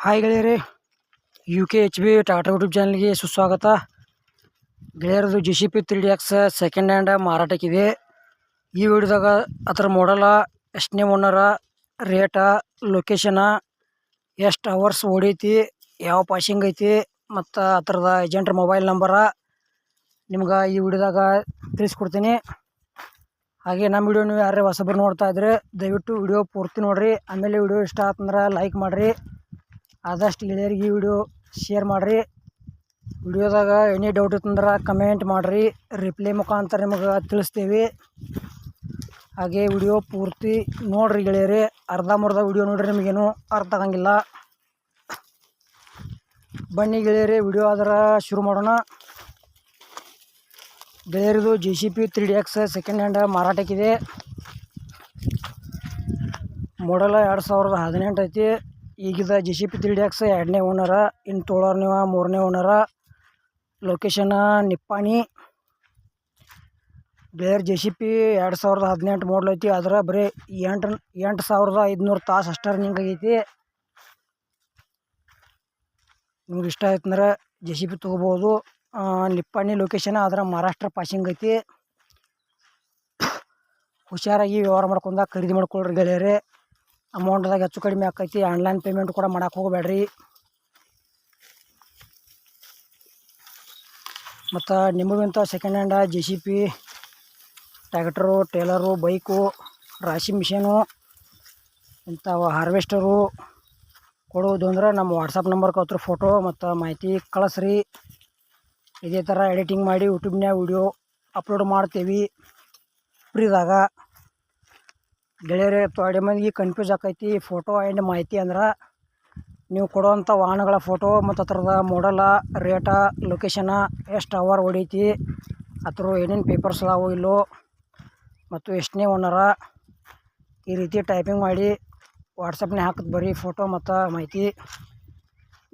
Hi ಗೆಳೆಯರೇ, UKHB Tata YouTube ಚಾನಲ್ಗೆ ಸುಸ್ವಾಗತ. ಗೆಳೆಯರದು JCP 3DX ಸೆಕೆಂಡ್ ಹ್ಯಾಂಡ್ ಮಾರಾಟಕ್ಕಿದೆ. ಈ ವಿಡಿಯೋದಾಗ ಅದರ ಮಾಡಲ, ಎಷ್ಟನೇ ಓನರ, ರೇಟ, ಲೊಕೇಶನ, ಎಷ್ಟು ಅವರ್ಸ್ ಓಡೈತಿ, ಯಾವ ಪಾಸಿಂಗ್ ಐತಿ ಮತ್ತು ಅದರದ ಏಜೆಂಟ್ರ ಮೊಬೈಲ್ ನಂಬರ ನಿಮ್ಗೆ ಈ ವಿಡಿಯೋದಾಗ ತಿಳಿಸ್ಕೊಡ್ತೀನಿ. ಹಾಗೆ ನಮ್ಮ ವಿಡಿಯೋ ನೀವು ಯಾರೇ ಹೊಸಬರು ನೋಡ್ತಾ ಇದ್ರೆ ದಯವಿಟ್ಟು ವಿಡಿಯೋ ಪೂರ್ತಿ ನೋಡಿರಿ. ಆಮೇಲೆ ವಿಡಿಯೋ ಇಷ್ಟ ಆತಂದ್ರೆ ಲೈಕ್ ಮಾಡಿರಿ. ಆದಷ್ಟು ಗೆಳೆಯರಿಗೆ ಈ ವಿಡಿಯೋ ಶೇರ್ ಮಾಡಿರಿ. ವಿಡಿಯೋದಾಗ ಎನಿ ಡೌಟ್ ಇತ್ತಂದ್ರೆ ಕಮೆಂಟ್ ಮಾಡಿರಿ, ರಿಪ್ಲೈ ಮುಖಾಂತರ ನಿಮಗೆ ತಿಳಿಸ್ತೀವಿ. ಹಾಗೆ ವಿಡಿಯೋ ಪೂರ್ತಿ ನೋಡಿರಿ ಗೆಳೆಯರೇ. ಅರ್ಧಂಬರ್ಧ ವಿಡಿಯೋ ನೋಡಿರಿ, ನಿಮಗೇನು ಅರ್ಥ ಆಗಂಗಿಲ್ಲ. ಬನ್ನಿ ಗೆಳೆಯರೇ, ವಿಡಿಯೋ ಆದ್ರೆ ಶುರು ಮಾಡೋಣ. ಗೆಳೆಯರದು JCP 3DX ಸೆಕೆಂಡ್ ಹ್ಯಾಂಡ್ ಮಾರಾಟಕ್ಕಿದೆ. ಮಾಡಲ 2018 ಐತಿ. ಈಗಿದ JCP 3DX ಎರಡನೇ ಓನರ, ಇನ್ನು ತೊಳೋರು ನೀವು ಮೂರನೇ ಓನರ. ಲೊಕೇಶನ್ ನಿಪ್ಪಾಣಿ. ಬೇರೆ JCP 2018 ಮಾಡಲ್ ಐತಿ. ಆದ್ರೆ ಬರೀ 8,500 ತಾಸು ಅಷ್ಟೇ ರನ್ನಿಂಗ್ ಆಗೈತಿ. ನಿಮ್ಗೆ ಇಷ್ಟ ಆಯ್ತಂದ್ರೆ JCP ತೊಗೋಬೋದು. ನಿಪ್ಪಾಣಿ ಲೊಕೇಶನ್ ಆದ್ರೆ ಮಹಾರಾಷ್ಟ್ರ ಪಾಸಿಂಗ್ ಐತಿ. ಹುಷಾರಾಗಿ ವ್ಯವಹಾರ ಮಾಡ್ಕೊಂಡ ಖರೀದಿ ಮಾಡ್ಕೊಳ್ರಿ ಗೆಳೆಯರೇ. ಅಮೌಂಟ್ದಾಗ ಹೆಚ್ಚು ಕಡಿಮೆ ಆಕೈತಿ. ಆನ್ಲೈನ್ ಪೇಮೆಂಟ್ ಕೂಡ ಮಾಡಕ್ಕೆ ಹೋಗಬೇಡ್ರಿ. ಮತ್ತು ನಿಮಗಿಂತ second hand JCP tractor, tailor, bike, ರಾಶಿ ಮಿಷಿನು, ಇಂಥವು ಹಾರ್ವೆಸ್ಟರು ಕೊಡುವುದು ಅಂದ್ರೆ ನಮ್ಮ ವಾಟ್ಸಪ್ ನಂಬರ್ಗೆ ಹತ್ರ ಫೋಟೋ ಮತ್ತು ಮಾಹಿತಿ ಕಳಿಸ್ರಿ. ಇದೇ ಥರ ಎಡಿಟಿಂಗ್ ಮಾಡಿ ಯೂಟ್ಯೂಬ್ನ್ಯಾಗ ವಿಡಿಯೋ ಅಪ್ಲೋಡ್ ಮಾಡ್ತೀವಿ ಫ್ರೀದಾಗ. ಗೆಳೆಯರೇ, ತೊಡೆ ಮಂದಿಗೆ ಕನ್ಫ್ಯೂಸ್ ಆಕೈತಿ ಫೋಟೋ ಆ್ಯಂಡ್ ಮಾಹಿತಿ ಅಂದ್ರೆ ನೀವು ಕೊಡುವಂಥ ವಾಹನಗಳ ಫೋಟೋ ಮತ್ತು ಅದರದ ಮಾಡಲ, ರೇಟ, ಲೊಕೇಶನ, ಎಷ್ಟು ಅವರ್ ಹೊಡೈತಿ, ಅದ್ರ ಏನೇನು ಪೇಪರ್ಸ್ ಅದಾವೋ ಇಲ್ಲೋ, ಮತ್ತು ಎಷ್ಟನೇ ಓನರ, ಈ ರೀತಿ ಟೈಪಿಂಗ್ ಮಾಡಿ ವಾಟ್ಸಪ್ನಾಗ ಹಾಕಿದ್ ಬರೀ ಫೋಟೋ ಮತ್ತು ಮಾಹಿತಿ.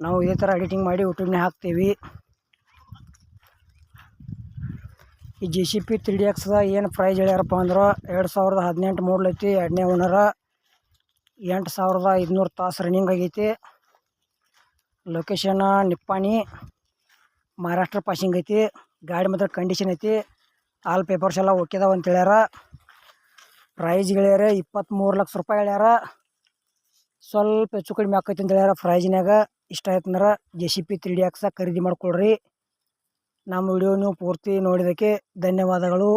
ನಾವು ಇದೇ ಥರ ಎಡಿಟಿಂಗ್ ಮಾಡಿ ಯೂಟ್ಯೂಬ್ನಾಗ ಹಾಕ್ತೀವಿ. ಈ JCP 3DX ಏನು ಪ್ರೈಸ್ ಹೇಳ್ಯಾರಪ್ಪ ಅಂದ್ರೆ 2018 ಮಾಡಲ್ ಐತಿ. ಎರಡನೇ ಓನರ, 8,500 ತಾಸು ರನ್ನಿಂಗ್ ಆಗೈತಿ. ಲೊಕೇಶನ್ ನಿಪ್ಪಾಣಿ, ಮಹಾರಾಷ್ಟ್ರ ಪಾಸಿಂಗ್ ಐತಿ. ಗಾಡಿ ಮಾತ್ರ ಕಂಡೀಷನ್ ಐತಿ. ಆಲ್ ಪೇಪರ್ಸ್ ಎಲ್ಲ ಓಕೆದಾವ ಅಂತ ಹೇಳ್ಯಾರ. ಪ್ರೈಸ್ ಗೆಳೆಯರ 23 ಲಕ್ಷ ರೂಪಾಯಿ ಹೇಳ್ಯಾರ. ಸ್ವಲ್ಪ ಹೆಚ್ಚು ಕಡಿಮೆ ಆಕೈತಿ ಅಂತ ಹೇಳ್ಯಾರ ಪ್ರೈಜ್ನಾಗ. ಇಷ್ಟ ಆಯ್ತಂದ್ರೆ JCP 3DX ಖರೀದಿ ಮಾಡ್ಕೊಳ್ರಿ. ನಮ್ಮ ವಿಡಿಯೋ ನೀವು ಪೂರ್ತಿ ನೋಡಿದ್ದಕ್ಕೆ ಧನ್ಯವಾದಗಳು.